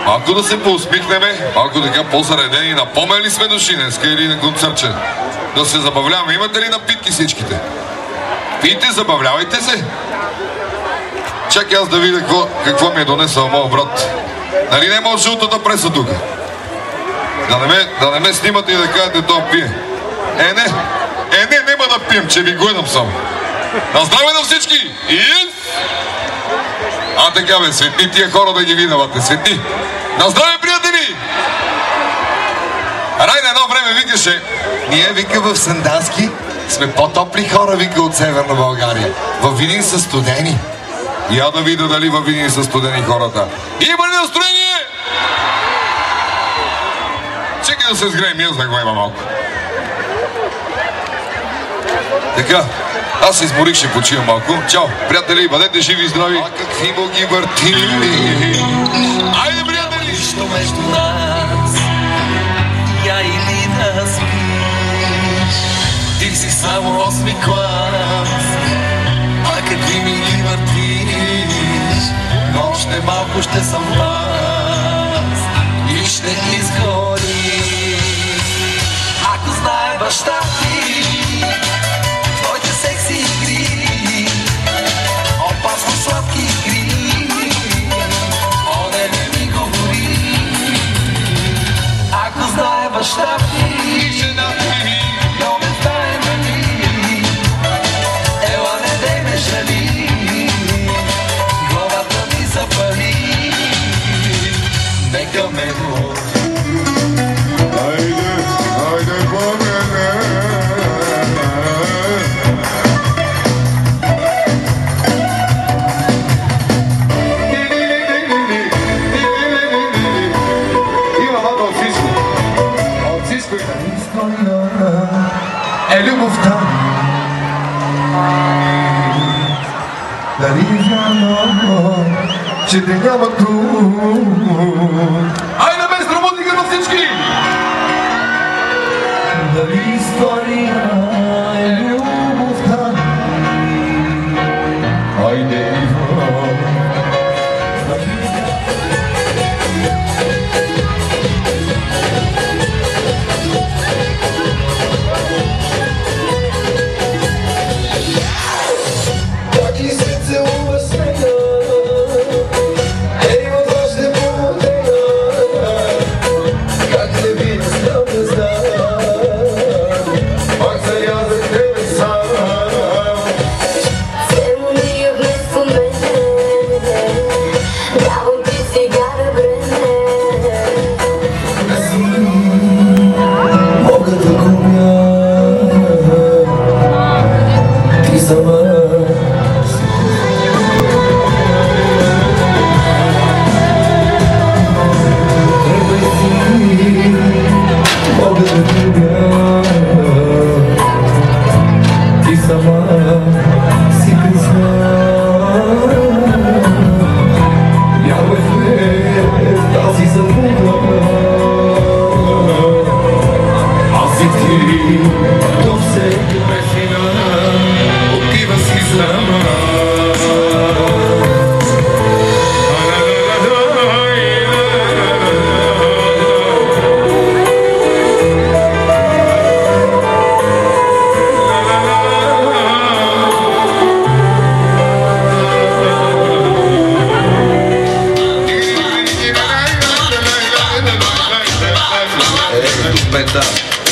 Малко да се поусмихнеме, малко така по-заредени. Напомнили сме души днеска или на концертче. Да се забавляваме. Имате ли напитки всичките? Пийте, забавлявайте се. Чакай аз да видя какво ми е донесъл моят брат. Нали нема от жълтата преса тук? Да не ме снимате и да кажете, то пие. Нема да пием, че ви гледам само. На здраве на всички! А така бе, светни тия хора да ги видавате, светни. На здраве, приятели! Райна едно време викаше, ние, вика, в Сандански сме по-топли хора, вика, от Северна България. Във Видин са студени. Я да видя дали във Видин са студени хората. Има ли настроение? Чекай да се сгреем, аз да го има малко. Така, аз се изморих, ще почивам малко. Чао, приятели, бъдете живи и здрави. А какви боги въртили. Айде, приятели! Нищо между нас, я или да спиш. Ти си само 8-ми клас, а какви ми ги въртиш. Но още малко ще съм аз и ще изгори. Ако знае баща ти твоите секси игри, опасно сладки игри, оне не ми говори. Ако знае баща ти, но не знае нали, ела не дей ме жали, главата ми запали, нека ме го. Айде, по-мене. Е любовта. Дали вярно, че те няма тук? Айде без работника на всички! Дали история е любовта? Айде Ива.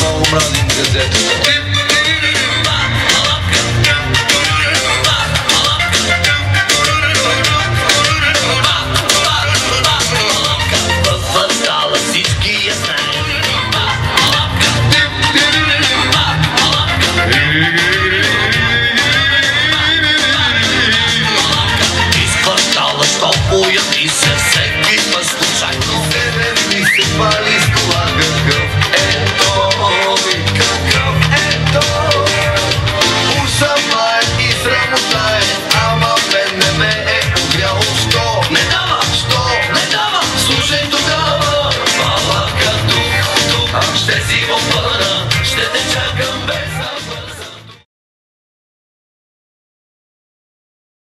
Много мразим газета.